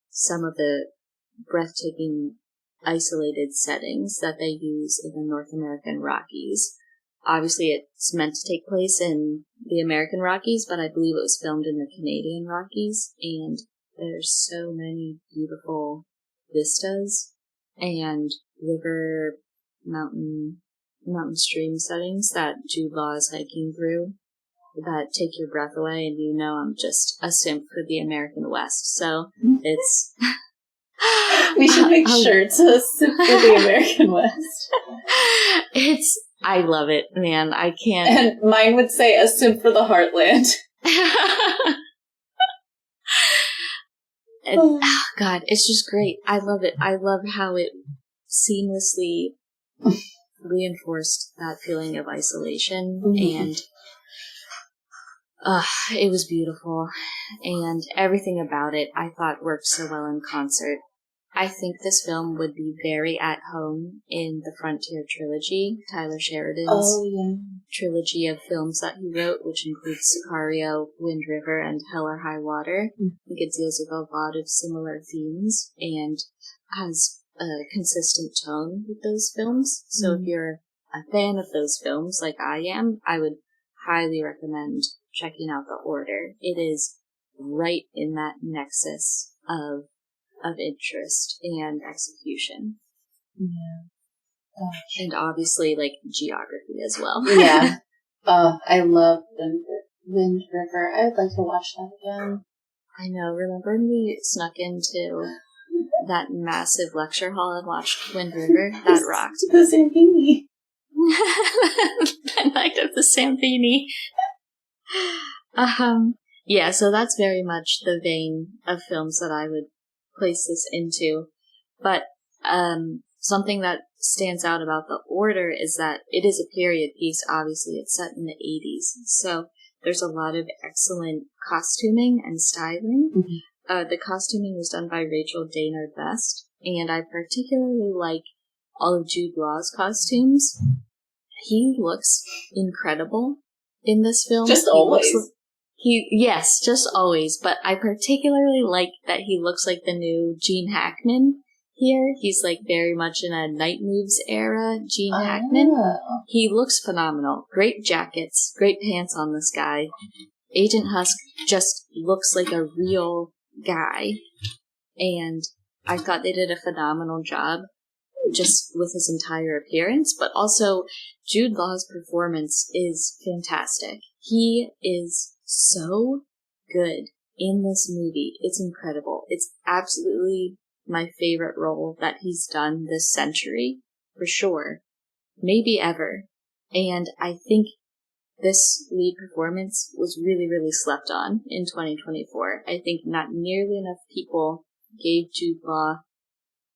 some of the breathtaking isolated settings that they use in the North American Rockies. Obviously, it's meant to take place in the American Rockies, but I believe it was filmed in the Canadian Rockies, and there's so many beautiful vistas and river, mountain stream settings that Jude Law is hiking through that take your breath away, and I'm just a simp for the American West. So it's... We should make shirts a simp for the American West. I love it, man. I can't... And mine would say a simp for the Heartland. God, it's just great. I love it. I love how it seamlessly reinforced that feeling of isolation, and it was beautiful, and everything about it I thought worked so well in concert. I think this film would be very at home in the Frontier trilogy, Tyler Sheridan's trilogy of films that he wrote, which includes Sicario, Wind River, and Hell or High Water. I think it deals with a lot of similar themes and has a consistent tone with those films. So if you're a fan of those films like I am, I would highly recommend checking out The Order. It is right in that nexus of interest and execution. Yeah. Gosh. And obviously, like, geography as well. Yeah. I love Wind River. I would like to watch that again. I know. Remember when we snuck into that massive lecture hall and watched Wind River? That rocked. The Zambini. The night of the Zambini. Yeah, so that's very much the vein of films that I would place this into. But something that stands out about The Order is that it is a period piece. Obviously, it's set in the 80s, so there's a lot of excellent costuming and styling. The costuming was done by Rachel Daynard Best, and I particularly like all of Jude Law's costumes. He looks incredible in this film. Just always. Yes, just always. But I particularly like that he looks like the new Gene Hackman here. He's like very much in a Night Moves era Gene Hackman. He looks phenomenal. Great jackets, great pants on this guy. Agent Husk just looks like a real guy. And I thought they did a phenomenal job just with his entire appearance, but also Jude Law's performance is fantastic. He is so good in this movie. It's incredible. It's absolutely my favorite role that he's done this century, for sure. Maybe ever. And I think this lead performance was really, really slept on in 2024. I think not nearly enough people gave Jude Law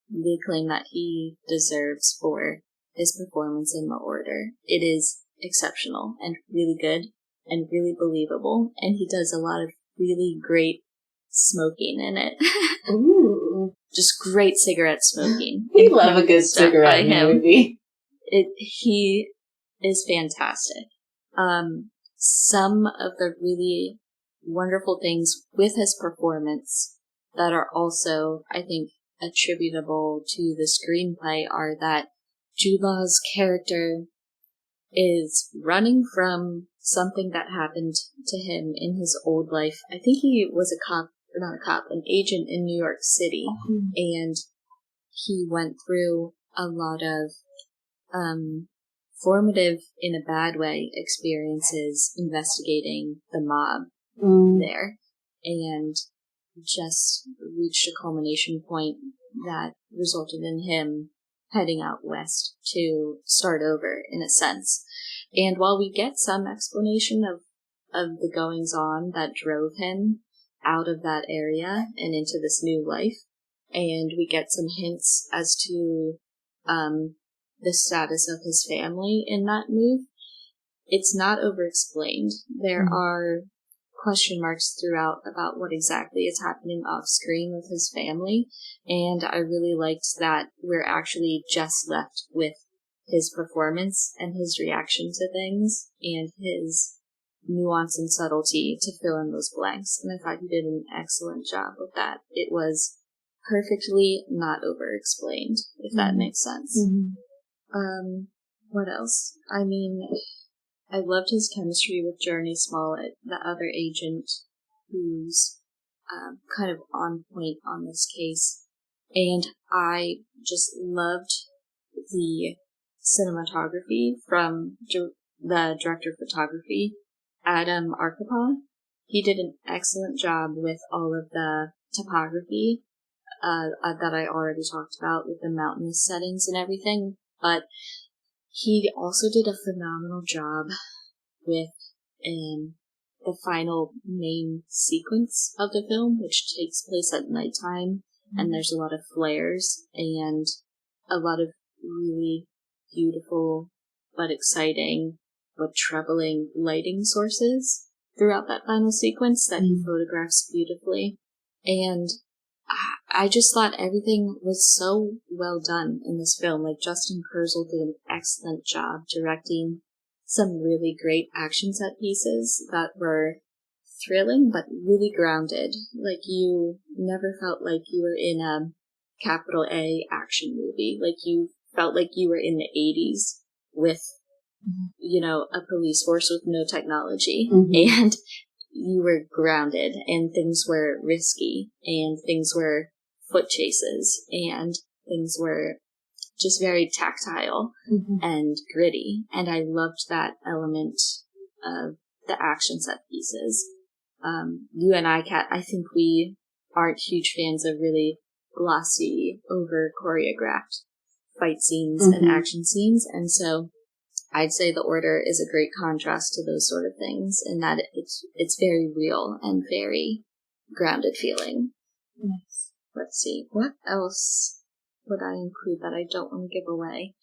the acclaim that he deserves for his performance in The Order. It is exceptional and really good and really believable, and he does a lot of really great smoking in it. Ooh. Just great cigarette smoking. We love a good cigarette movie. He is fantastic. Some of the really wonderful things with his performance that are also, I think, attributable to the screenplay are that Jude Law's character is running from something that happened to him in his old life. I think he was an agent in New York City, and he went through a lot of formative, in a bad way, experiences investigating the mob there, and just reached a culmination point that resulted in him heading out west to start over, in a sense. And while we get some explanation of the goings-on that drove him out of that area and into this new life, and we get some hints as to the status of his family in that move, it's not over-explained. There are question marks throughout about what exactly is happening off-screen with his family, and I really liked that we're actually just left with his performance and his reaction to things and his nuance and subtlety to fill in those blanks, and I thought he did an excellent job of that. It was perfectly not over-explained, if that makes sense. What else? I mean, I loved his chemistry with Journey Smollett, the other agent who's kind of on point on this case. And I just loved the cinematography from the director of photography, Arakawa. He did an excellent job with all of the topography that I already talked about with the mountainous settings and everything, but he also did a phenomenal job with the final main sequence of the film, which takes place at nighttime, and there's a lot of flares and a lot of really beautiful but exciting but troubling lighting sources throughout that final sequence that he photographs beautifully. And I just thought everything was so well done in this film. Like, Justin Kurzel did an excellent job directing some really great action set pieces that were thrilling but really grounded. Like, you never felt like you were in a capital A action movie. Like, you felt like you were in the 80s with, you know, a police force with no technology. And you were grounded, and things were risky, and things were foot chases, and things were just very tactile and gritty. And I loved that element of the action set pieces. You and I, Kat, I think we aren't huge fans of really glossy, over choreographed fight scenes and action scenes, and so I'd say The Order is a great contrast to those sort of things, in that it's very real and very grounded feeling. Nice. Let's see, what else would I include that I don't want to give away?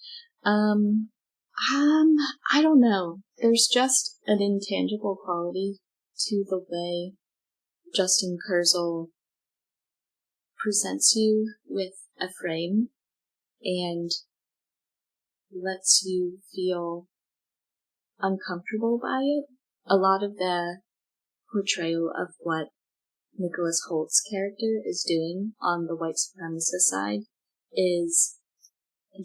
I don't know. There's just an intangible quality to the way Justin Kurzel presents you with a frame and lets you feel uncomfortable by it. A lot of the portrayal of what Nicholas Holt's character is doing on the white supremacist side is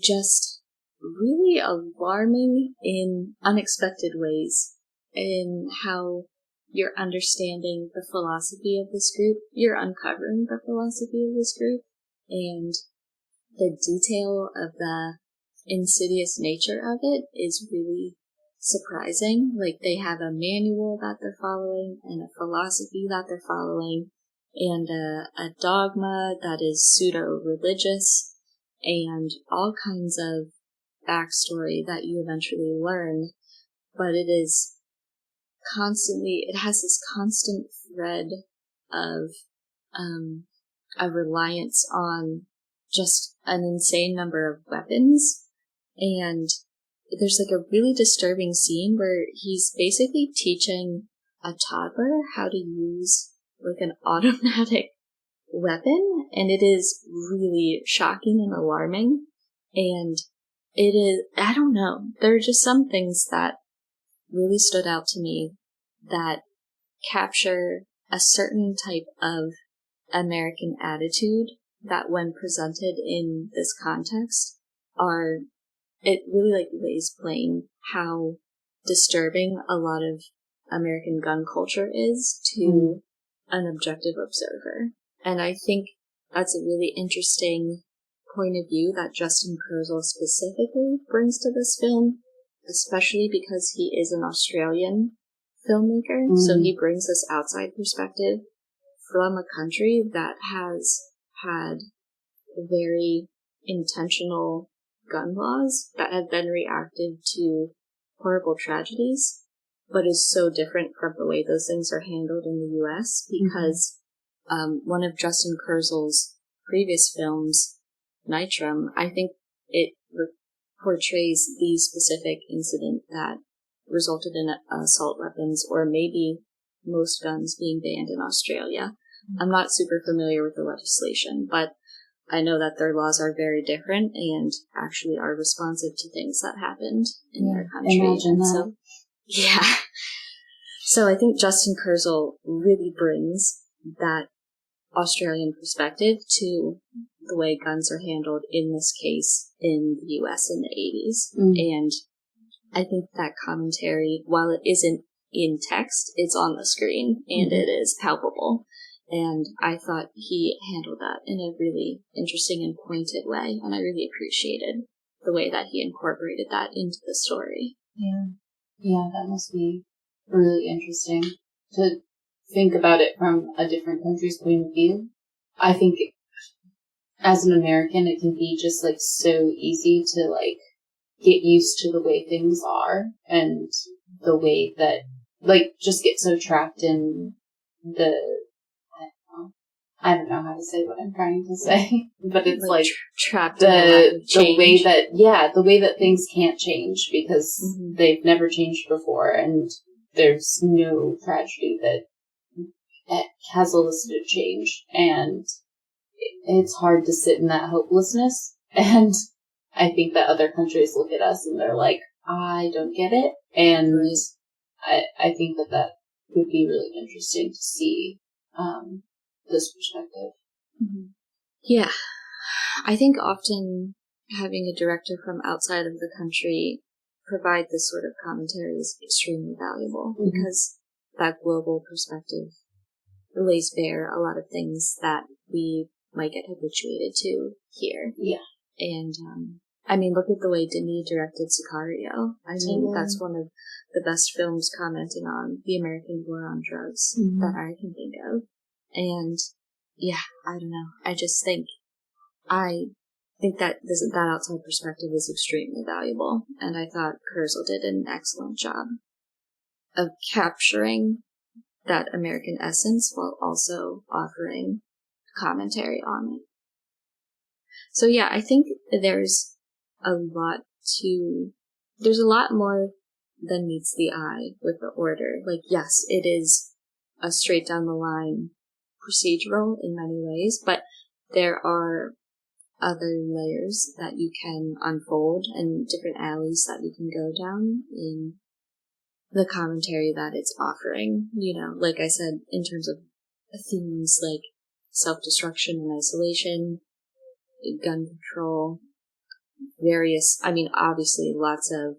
just really alarming in unexpected ways, in how you're understanding the philosophy of this group, you're uncovering the philosophy of this group, and the detail of the insidious nature of it is really surprising. Like, they have a manual that they're following, and a philosophy that they're following, and a dogma that is pseudo-religious, and all kinds of backstory that you eventually learn, but it is constantly, it has this constant thread of a reliance on just an insane number of weapons. And there's like a really disturbing scene where he's basically teaching a toddler how to use like an automatic weapon, and it is really shocking and alarming. And it is, I don't know, there are just some things that really stood out to me that capture a certain type of American attitude that, when presented in this context, are, it really like lays plain how disturbing a lot of American gun culture is to an objective observer. And I think that's a really interesting point of view that Justin Kurzel specifically brings to this film, especially because he is an Australian filmmaker, so he brings this outside perspective from a country that has had very intentional gun laws that have been reactive to horrible tragedies, but is so different from the way those things are handled in the U.S. because one of Justin Kurzel's previous films, Nitram, I think it portrays the specific incident that resulted in assault weapons, or maybe most guns being banned in Australia. I'm not super familiar with the legislation, but I know that their laws are very different and actually are responsive to things that happened in their country. Imagine that. So, yeah. So I think Justin Kurzel really brings that Australian perspective to the way guns are handled in this case in the US in the 80s. And I think that commentary, while it isn't in text, it's on the screen and it is palpable. And I thought he handled that in a really interesting and pointed way, and I really appreciated the way that he incorporated that into the story. Yeah, that must be really interesting to think about it from a different country's point of view. I think as an American, it can be just like so easy to like get used to the way things are and the way that like just get so trapped in the I don't know how to say what I'm trying to say, but it's like trapped the way that the way that things can't change because they've never changed before, and there's no tragedy that has elicited change, and it's hard to sit in that hopelessness. And I think that other countries look at us and they're like, I don't get it, and I think that would be really interesting to see. This perspective. Yeah. I think often having a director from outside of the country provide this sort of commentary is extremely valuable because that global perspective lays bare a lot of things that we might get habituated to here. Yeah. And, I mean, look at the way Denis directed Sicario. I think that's one of the best films commenting on the American war on drugs that I can think of. And yeah, I don't know. I think that that outside perspective is extremely valuable. And I thought Kurzel did an excellent job of capturing that American essence while also offering commentary on it. So yeah, I think there's a lot more than meets the eye with the order. Like, yes, it is a straight down the line procedural in many ways, but there are other layers that you can unfold and different alleys that you can go down in the commentary that it's offering. You know, like I said, in terms of themes like self-destruction and isolation, gun control, obviously lots of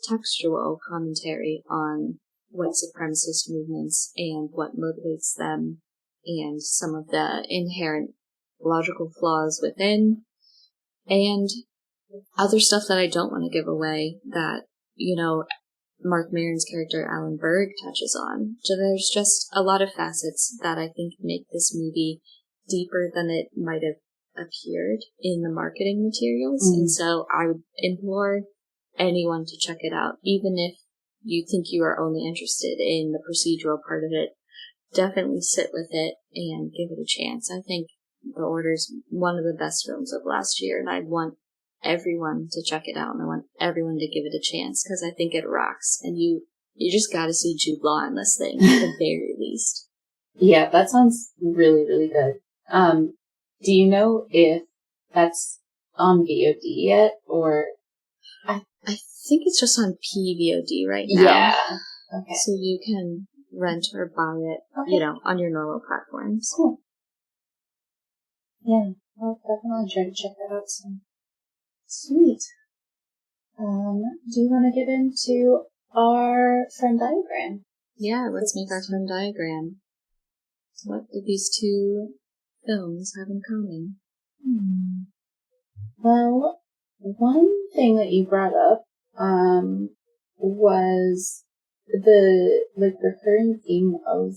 textual commentary on white supremacist movements and what motivates them, and some of the inherent logical flaws within, and other stuff that I don't want to give away that, you know, Mark Maron's character Alan Berg touches on. So there's just a lot of facets that I think make this movie deeper than it might have appeared in the marketing materials. And so I would implore anyone to check it out, even if you think you are only interested in the procedural part of it. Definitely sit with it and give it a chance. I think The Order is one of the best films of last year, and I want everyone to check it out, and I want everyone to give it a chance, because I think it rocks, and you just gotta see Jude Law in this thing, at the very least. Yeah, that sounds really, really good. Do you know if that's on VOD yet, or... I think it's just on PVOD right now. Yeah. Okay. So you can rent or buy it, you know, on your normal platforms. Cool. Yeah, I'll definitely try to check that out soon. Sweet. Do you want to get into our FrennDiagram? Yeah, let's make our FrennDiagram. What do these two films have in common? Well, one thing that you brought up was the recurring theme of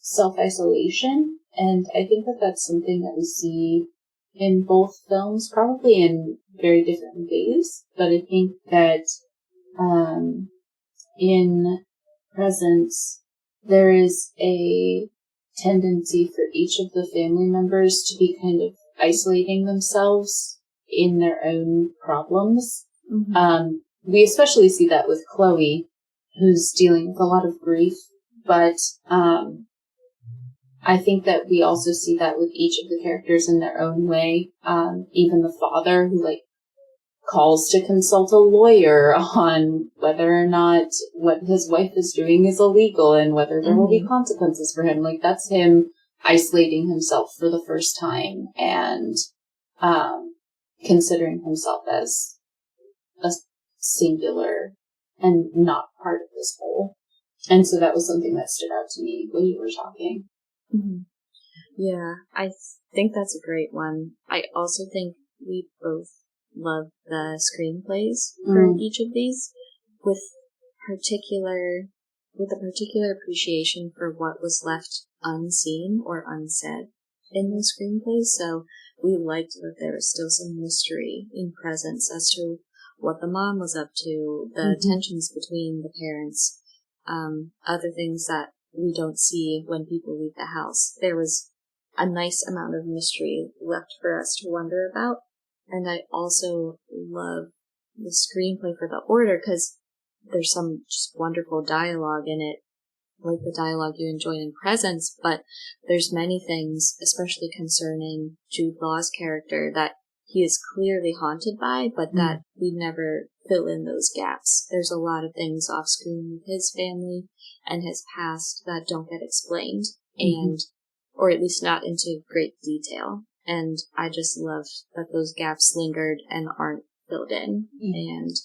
self-isolation, and I think that that's something that we see in both films, probably in very different ways, but I think that in Presence, there is a tendency for each of the family members to be kind of isolating themselves in their own problems. Mm-hmm. We especially see that with Chloe, who's dealing with a lot of grief, but I think that we also see that with each of the characters in their own way. Even the father, who calls to consult a lawyer on whether or not what his wife is doing is illegal and whether there will be consequences for him. That's him isolating himself for the first time and considering himself as a singular and not part of this whole. And so that was something that stood out to me when you were talking. Mm-hmm. Yeah, I think that's a great one. I also think we both love the screenplays for each of these with a particular appreciation for what was left unseen or unsaid in the screenplays. So we liked that there was still some mystery in Presence as to what the mom was up to, the tensions between the parents, other things that we don't see when people leave the house. There was a nice amount of mystery left for us to wonder about. And I also love the screenplay for The Order because there's some just wonderful dialogue in it, like the dialogue you enjoy in Presence, but there's many things, especially concerning Jude Law's character, that he is clearly haunted by, but that we never fill in those gaps. There's a lot of things off screen with his family and his past that don't get explained, and or at least not into great detail. And I just love that those gaps lingered and aren't filled in. And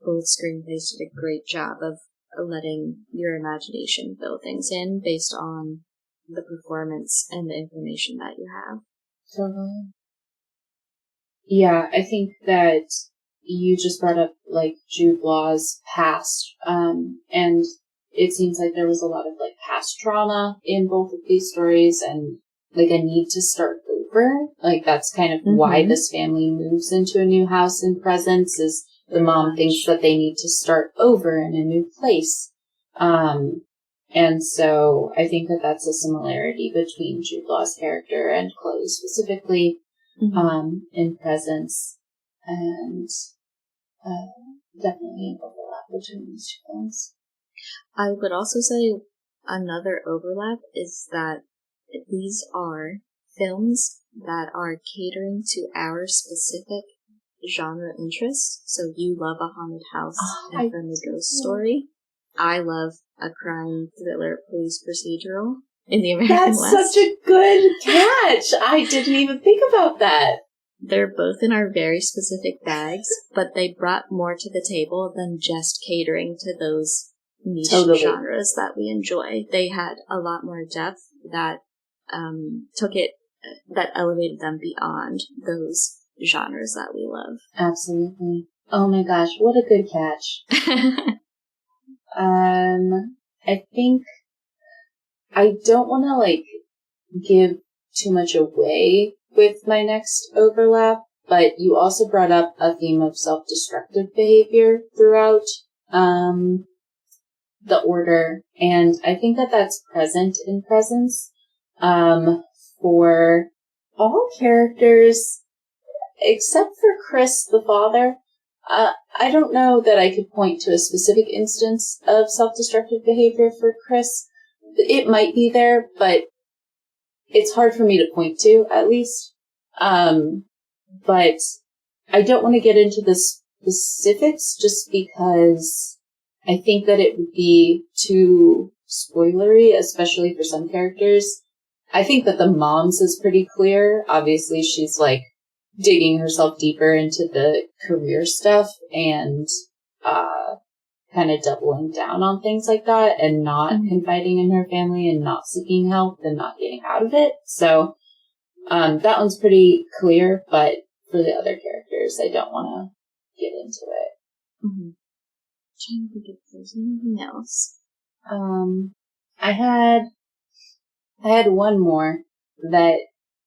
both screenplays did a great job of letting your imagination fill things in based on the performance and the information that you have. Totally. Yeah, I think that you just brought up Jude Law's past, and it seems like there was a lot of past trauma in both of these stories, and a need to start over. That's kind of why this family moves into a new house in Presence, is the mom thinks that they need to start over in a new place. And so I think that that's a similarity between Jude Law's character and Chloe specifically, in Presence, and definitely an overlap between these two films. I would also say another overlap is that these are films that are catering to our specific genre interests. So you love a haunted house and friendly ghost story. I love a crime thriller police procedural in the American West. That's such a good catch! I didn't even think about that. They're both in our very specific bags, but they brought more to the table than just catering to those niche genres that we enjoy. They had a lot more depth that that elevated them beyond those genres that we love. Absolutely. Oh my gosh, what a good catch. I think I don't want to give too much away with my next overlap, but you also brought up a theme of self-destructive behavior throughout The Order, and I think that that's present in Presence for all characters except for Chris the father. I don't know that I could point to a specific instance of self-destructive behavior for Chris. It might be there, but it's hard for me to point to, at least. But I don't want to get into the specifics just because I think that it would be too spoilery, especially for some characters. I think that the mom's is pretty clear. Obviously, she's digging herself deeper into the career stuff and kind of doubling down on things like that and not confiding in her family and not seeking help and not getting out of it. So that one's pretty clear, but for the other characters, I don't want to get into it trying to think if there's anything else. I had one more that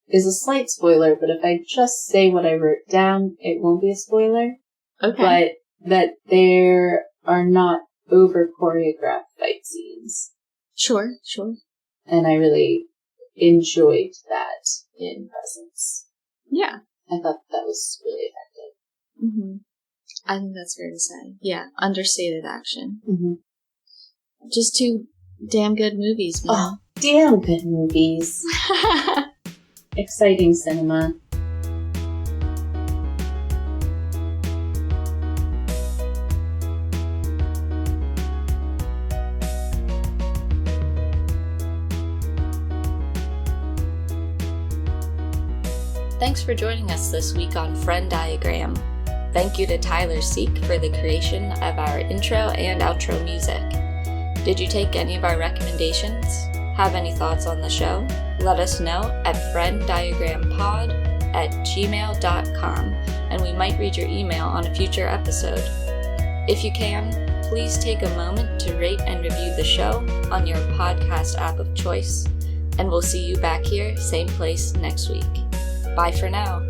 is a slight spoiler, but if I just say what I wrote down, it won't be a spoiler. Okay. But that there are not over choreographed fight scenes. Sure. And I really enjoyed that in Presence. Yeah. I thought that was really effective. Mm-hmm. I think that's fair to say. Yeah, understated action. Mm-hmm. Just 2 damn good movies, man. Oh, damn good movies. Exciting cinema. Thanks for joining us this week on FrennDiagram. Thank you to Tyler Seek for the creation of our intro and outro music. Did you take any of our recommendations? Have any thoughts on the show? Let us know at FrennDiagramPod@gmail.com, and we might read your email on a future episode. If you can, please take a moment to rate and review the show on your podcast app of choice, and we'll see you back here, same place next week. Bye for now.